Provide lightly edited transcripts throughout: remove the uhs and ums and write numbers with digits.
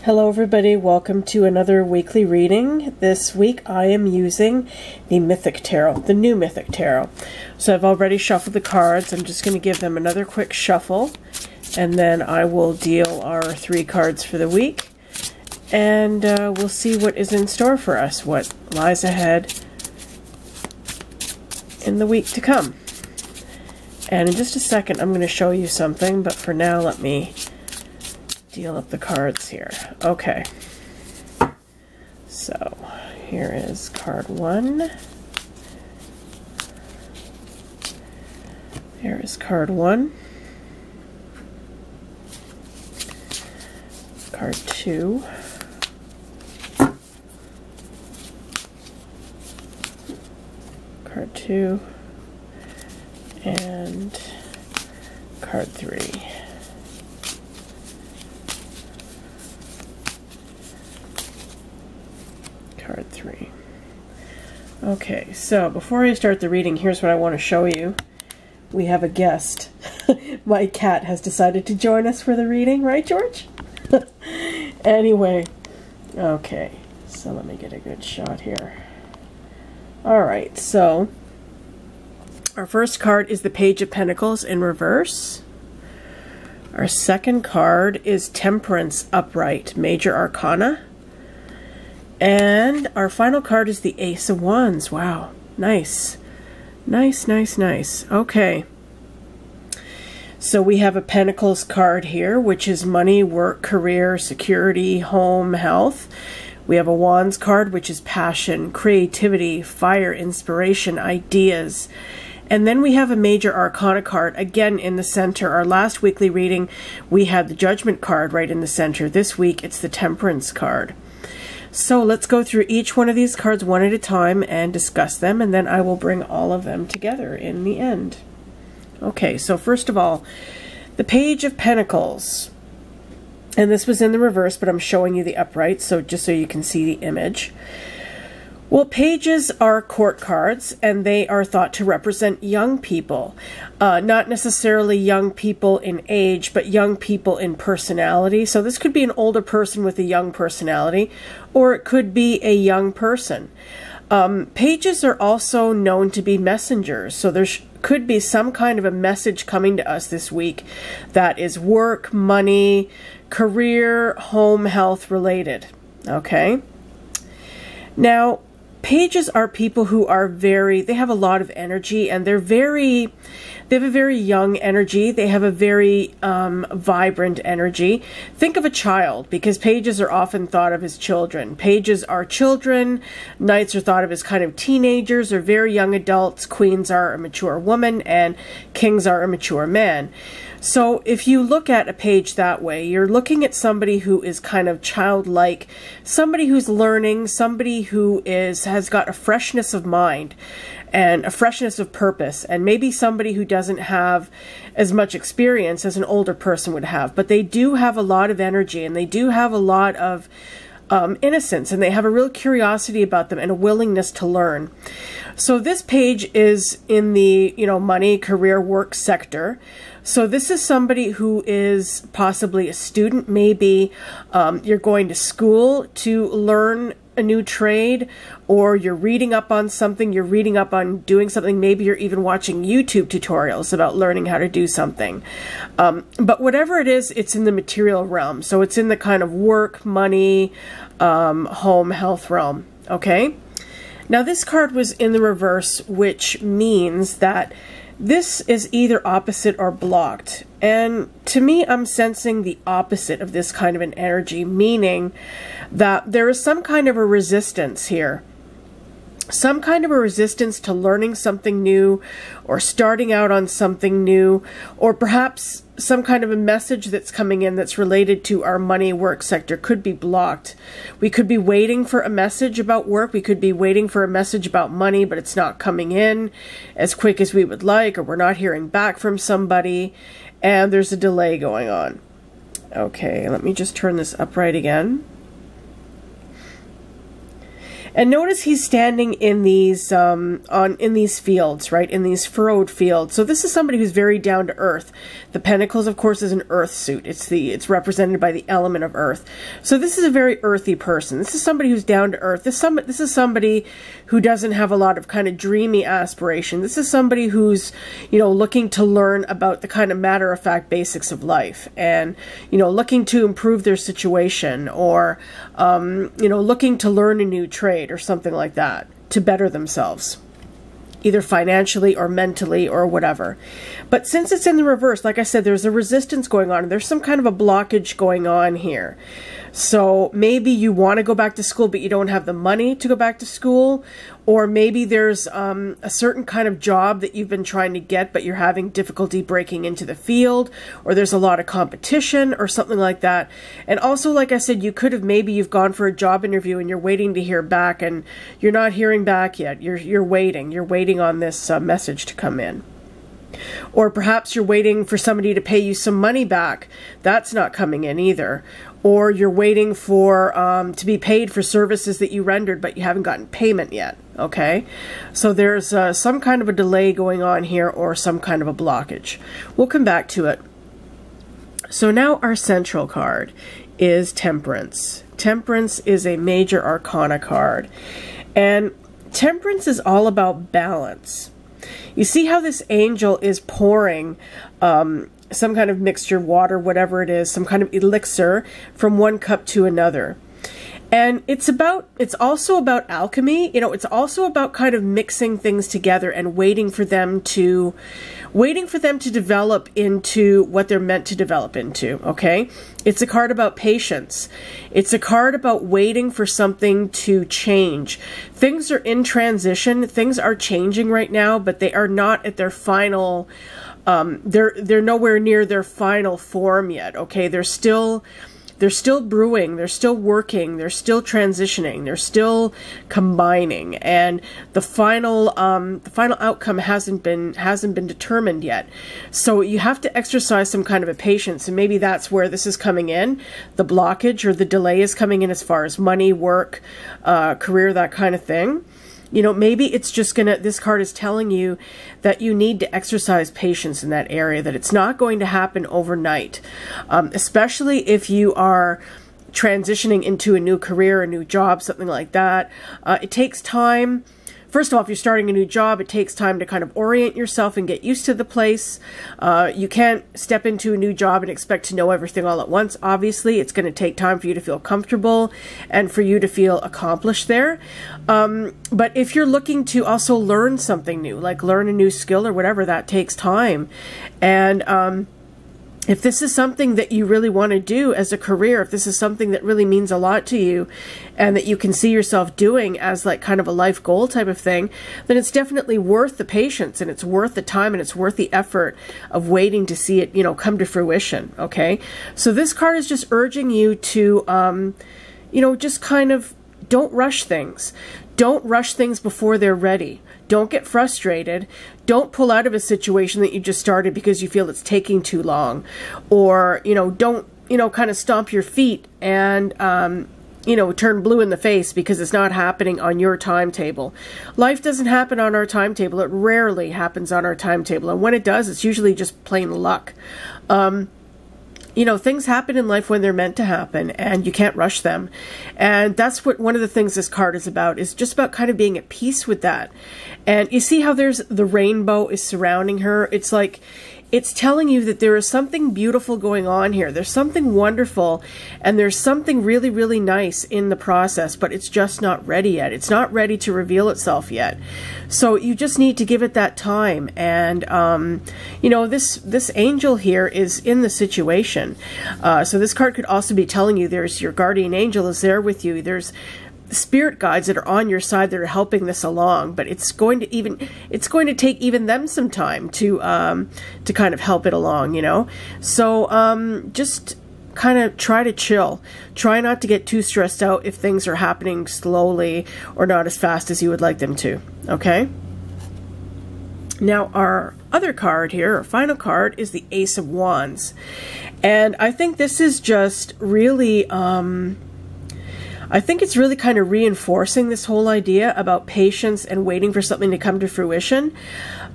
Hello everybody, welcome to another weekly reading. This week I am using the Mythic Tarot, the new Mythic Tarot. So I've already shuffled the cards. I'm just going to give them another quick shuffle and then I will deal our 3 cards for the week. And we'll see what is in store for us, what lies ahead in the week to come. And in just a second I'm going to show you something, but for now let me deal up the cards here. Okay, so here is card 1. Here is card 1. Card 2. Card 2. And card 3. Card 3. Okay, so before I start the reading, here's what I want to show you. We have a guest. My cat has decided to join us for the reading, right, George? Anyway, okay, so let me get a good shot here. Alright, so our first card is the Page of Pentacles in reverse. Our second card is Temperance upright, Major Arcana. And our final card is the Ace of Wands. Wow, nice. Nice, nice, nice. Okay. So we have a Pentacles card here, which is money, work, career, security, home, health. We have a Wands card, which is passion, creativity, fire, inspiration, ideas. And then we have a Major Arcana card, again in the center. Our last weekly reading, we had the Judgment card right in the center. This week, it's the Temperance card. So let's go through each one of these cards one at a time and discuss them, and then I will bring all of them together in the end. Okay, so first of all, the Page of Pentacles. And this was in the reverse, but I'm showing you the upright, so just so you can see the image. Well, pages are court cards, and they are thought to represent young people. Not necessarily young people in age, but young people in personality. So this could be an older person with a young personality, or it could be a young person. Pages are also known to be messengers, so there could be some kind of a message coming to us this week that is work, money, career, home, health related. Okay? Now, pages are people who are they have a lot of energy, and they have a very young energy. They have a very vibrant energy. Think of a child, because pages are often thought of as children. Pages are children. Knights are thought of as kind of teenagers or very young adults. Queens are a mature woman, and kings are a mature man. So if you look at a page that way, you're looking at somebody who is kind of childlike, somebody who's learning, somebody who has got a freshness of mind and a freshness of purpose, and maybe somebody who doesn't have as much experience as an older person would have, but they do have a lot of energy, and they do have a lot of innocence, and they have a real curiosity about them and a willingness to learn. So this page is in the, money, career, work sector. So this is somebody who is possibly a student. Maybe you're going to school to learn a new trade, or you're reading up on something, you're reading up on doing something. Maybe you're even watching YouTube tutorials about learning how to do something. But whatever it is, it's in the material realm. So it's in the kind of work, money, home, health realm. Okay? Now this card was in the reverse, which means that this is either opposite or blocked. And to me, I'm sensing the opposite of this kind of an energy, meaning that there is some kind of a resistance here. Some kind of a resistance to learning something new, or starting out on something new, or perhaps some kind of a message that's coming in that's related to our money work sector could be blocked. We could be waiting for a message about work. We could be waiting for a message about money, but it's not coming in as quick as we would like, or we're not hearing back from somebody, and there's a delay going on. Okay, let me just turn this upright again. And notice he's standing in these in these fields, right? In these furrowed fields. So this is somebody who's very down to earth. The Pentacles, of course, is an earth suit. It's represented by the element of earth. So this is a very earthy person. This is somebody who's down to earth. This is somebody who doesn't have a lot of kind of dreamy aspiration. This is somebody who's, you know, looking to learn about the kind of matter-of-fact basics of life, and, you know, looking to improve their situation, or, you know, looking to learn a new trade or something like that to better themselves, either financially or mentally or whatever. But since it's in the reverse, like I said, there's a resistance going on. There's some kind of a blockage going on here. So maybe you want to go back to school, but you don't have the money to go back to school. Or maybe there's a certain kind of job that you've been trying to get, but you're having difficulty breaking into the field, or there's a lot of competition or something like that. And also, like I said, maybe you've gone for a job interview and you're waiting to hear back, and you're not hearing back yet. You're waiting on this message to come in. Or perhaps you're waiting for somebody to pay you some money back. That's not coming in either. Or you're waiting for to be paid for services that you rendered, but you haven't gotten payment yet. Okay, so there's some kind of a delay going on here, or some kind of a blockage. We'll come back to it. So now our central card is Temperance. Temperance is a major arcana card, and Temperance is all about balance. You see how this angel is pouring some kind of mixture, water, whatever it is, some kind of elixir from one cup to another. And it's also about alchemy. You know, it's also about kind of mixing things together and waiting for them to develop into what they're meant to develop into, okay? It's a card about patience. It's a card about waiting for something to change. Things are in transition. Things are changing right now, but they are not at their final, they're nowhere near their final form yet, okay? They're still brewing, they're still working, they're still transitioning, they're still combining, and the final outcome hasn't been determined yet. So you have to exercise some kind of a patience, and maybe that's where this is coming in. The blockage or the delay is coming in as far as money, work, career, that kind of thing. You know, maybe it's just this card is telling you that you need to exercise patience in that area, that it's not going to happen overnight, especially if you are transitioning into a new career, a new job, something like that. It takes time. First of all, if you're starting a new job, it takes time to kind of orient yourself and get used to the place. You can't step into a new job and expect to know everything all at once. Obviously, it's going to take time for you to feel comfortable and for you to feel accomplished there. But if you're looking to also learn something new, like learn a new skill or whatever, that takes time. And if this is something that you really want to do as a career, if this is something that really means a lot to you and that you can see yourself doing as like kind of a life goal type of thing, then it's definitely worth the patience, and it's worth the time, and it's worth the effort of waiting to see it, you know, come to fruition. Okay. So this card is just urging you to, you know, just kind of don't rush things. Don't rush things before they're ready. Don't get frustrated. Don't pull out of a situation that you just started because you feel it's taking too long. Or, you know, don't, you know, kind of stomp your feet and, you know, turn blue in the face because it's not happening on your timetable. Life doesn't happen on our timetable. It rarely happens on our timetable. And when it does, it's usually just plain luck. You know, things happen in life when they're meant to happen, and you can't rush them. And that's what one of the things this card is about, is just about kind of being at peace with that. And you see how there's the rainbow is surrounding her? It's like, it's telling you that there is something beautiful going on here. There's something wonderful, and there's something really, really nice in the process, but it's just not ready yet. It's not ready to reveal itself yet. So you just need to give it that time. And, you know, this angel here is in the situation. So this card could also be telling you there's your guardian angel is there with you. There's spirit guides that are on your side that are helping this along, but it's going to take even them some time to kind of help it along, you know. So just kind of try to chill. Try not to get too stressed out if things are happening slowly or not as fast as you would like them to. Okay. Now our other card here, our final card, is the Ace of Wands, and I think this is just really I think it's really kind of reinforcing this whole idea about patience and waiting for something to come to fruition.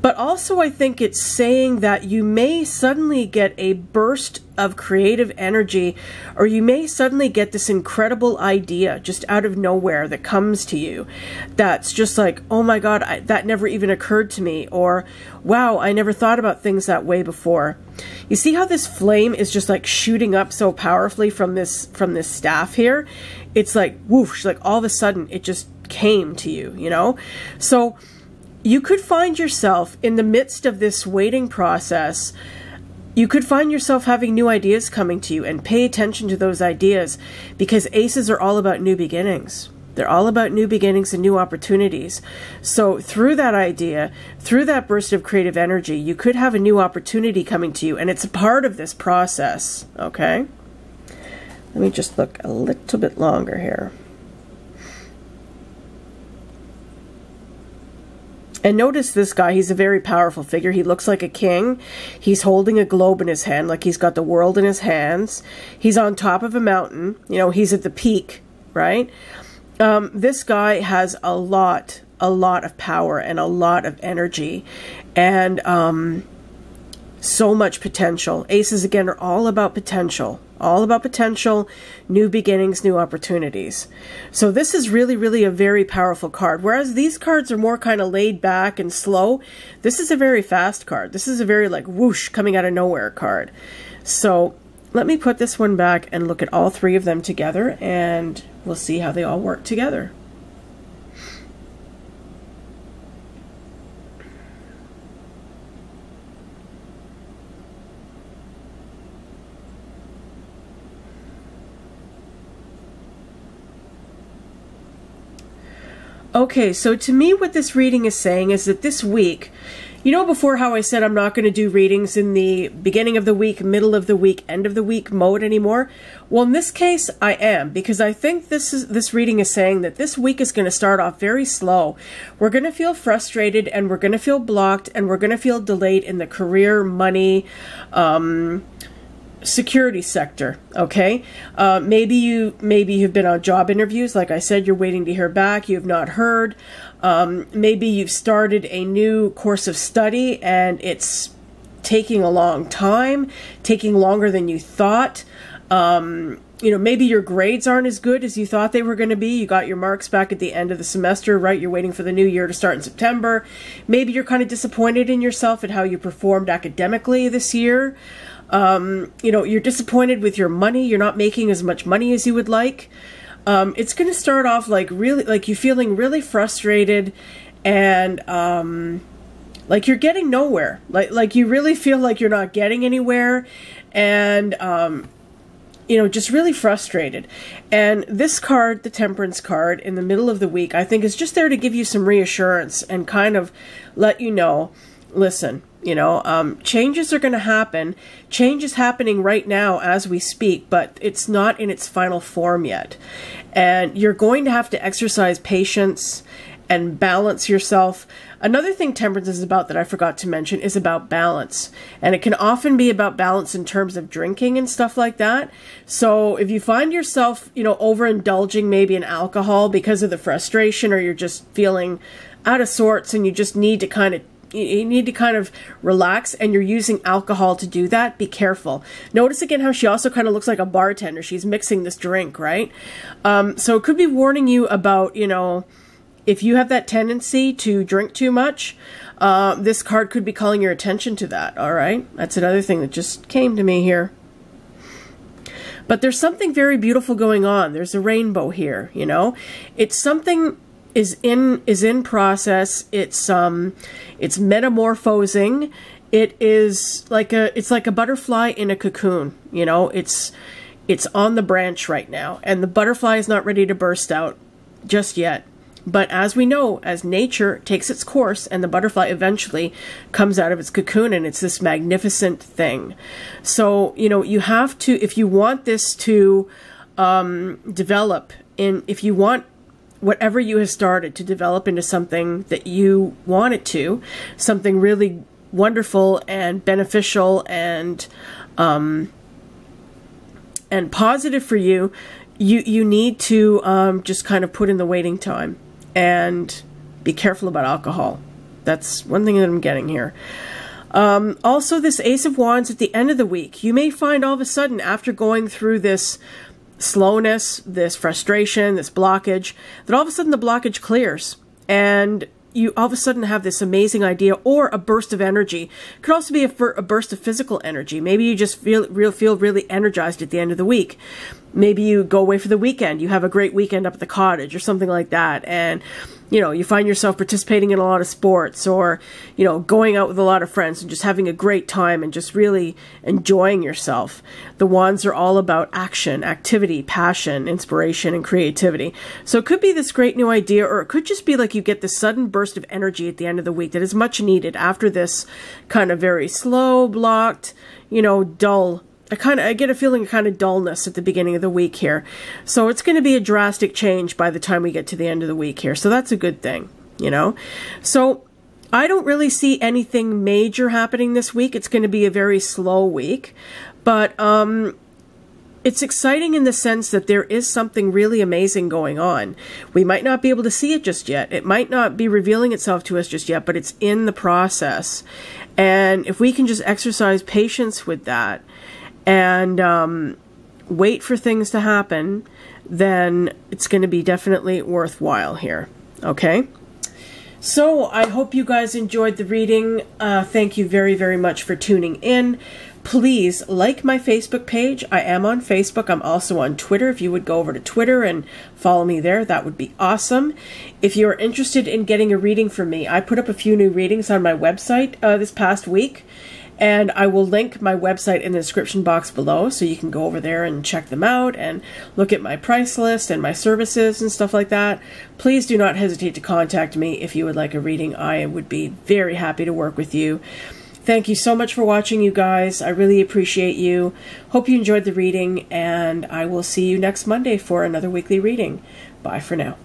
But also I think it's saying that you may suddenly get a burst of creative energy, or you may suddenly get this incredible idea just out of nowhere that comes to you. That's just like, oh my God, that never even occurred to me. Or, wow, I never thought about things that way before. You see how this flame is just like shooting up so powerfully from this staff here? It's like whoosh, like all of a sudden it just came to you, you know? So you could find yourself in the midst of this waiting process. You could find yourself having new ideas coming to you, and pay attention to those ideas, because aces are all about new beginnings. They're all about new beginnings and new opportunities. So through that idea, through that burst of creative energy, you could have a new opportunity coming to you, and it's a part of this process, okay? Let me just look a little bit longer here. And notice this guy, he's a very powerful figure. He looks like a king. He's holding a globe in his hand, like he's got the world in his hands. He's on top of a mountain. You know, he's at the peak, right? This guy has a lot of power and a lot of energy, and so much potential. Aces, again, are all about potential. All about potential, new beginnings, new opportunities. So this is really, really a very powerful card. Whereas these cards are more kind of laid back and slow, this is a very fast card. This is a very like whoosh, coming out of nowhere card. So let me put this one back and look at all three of them together, and we'll see how they all work together. Okay, so to me what this reading is saying is that this week, you know before how I said I'm not going to do readings in the beginning of the week, middle of the week, end of the week mode anymore? Well, in this case, I am, because I think this reading is saying that this week is going to start off very slow. We're going to feel frustrated, and we're going to feel blocked, and we're going to feel delayed in the career, money, security sector, okay? Maybe you've been on job interviews. Like I said, you're waiting to hear back. You have not heard. Maybe you've started a new course of study, and it's taking a long time, taking longer than you thought. You know, maybe your grades aren't as good as you thought they were going to be. You got your marks back at the end of the semester, right? You're waiting for the new year to start in September. Maybe you're kind of disappointed in yourself at how you performed academically this year. You know, you're disappointed with your money. You're not making as much money as you would like. It's going to start off like really, like you feeling really frustrated, and like you're getting nowhere. Like you really feel like you're not getting anywhere, and you know, just really frustrated. And this card, the Temperance card, in the middle of the week, I think is just there to give you some reassurance and kind of let you know, listen, you know, changes are going to happen. Change is happening right now as we speak, but it's not in its final form yet. And you're going to have to exercise patience and balance yourself. Another thing Temperance is about that I forgot to mention is about balance. And it can often be about balance in terms of drinking and stuff like that. So if you find yourself, you know, overindulging maybe in alcohol because of the frustration, or you're just feeling out of sorts and you just need to kind of relax, and you're using alcohol to do that, be careful. Notice again how she also kind of looks like a bartender. She's mixing this drink, right? So it could be warning you about, you know, if you have that tendency to drink too much, this card could be calling your attention to that, all right? That's another thing that just came to me here. But there's something very beautiful going on. There's a rainbow here, you know? It's something is in process. It's metamorphosing. It's like a butterfly in a cocoon, you know? It's on the branch right now, and the butterfly is not ready to burst out just yet. But as we know, as nature takes its course, and the butterfly eventually comes out of its cocoon, and it's this magnificent thing. So, you know, you have to, if you want this to develop, if you want whatever you have started to develop into something that you want it to, something really wonderful and beneficial and positive for you, you need to just kind of put in the waiting time and be careful about alcohol. That's one thing that I'm getting here. Also, this Ace of Wands at the end of the week, you may find all of a sudden after going through this slowness, this frustration, this blockage, that all of a sudden the blockage clears and you all of a sudden have this amazing idea or a burst of energy. It could also be a burst of physical energy. Maybe you just feel really energized at the end of the week. Maybe you go away for the weekend. You have a great weekend up at the cottage or something like that. And, you know, you find yourself participating in a lot of sports or, you know, going out with a lot of friends and just having a great time and just really enjoying yourself. The Wands are all about action, activity, passion, inspiration, and creativity. So it could be this great new idea, or it could just be like you get this sudden burst of energy at the end of the week that is much needed after this kind of very slow, blocked, you know, dull. I get a feeling of kind of dullness at the beginning of the week here. So it's going to be a drastic change by the time we get to the end of the week here. So that's a good thing, you know. So I don't really see anything major happening this week. It's going to be a very slow week. But it's exciting in the sense that there is something really amazing going on. We might not be able to see it just yet. It might not be revealing itself to us just yet, but it's in the process. And if we can just exercise patience with that, and wait for things to happen, then it's going to be definitely worthwhile here. Okay? So I hope you guys enjoyed the reading. Thank you very, very much for tuning in. Please like my Facebook page. I am on Facebook. I'm also on Twitter. If you would go over to Twitter and follow me there, that would be awesome. If you're interested in getting a reading from me, I put up a few new readings on my website this past week. And I will link my website in the description box below, so you can go over there and check them out and look at my price list and my services and stuff like that. Please do not hesitate to contact me if you would like a reading. I would be very happy to work with you. Thank you so much for watching, you guys. I really appreciate you. Hope you enjoyed the reading, and I will see you next Monday for another weekly reading. Bye for now.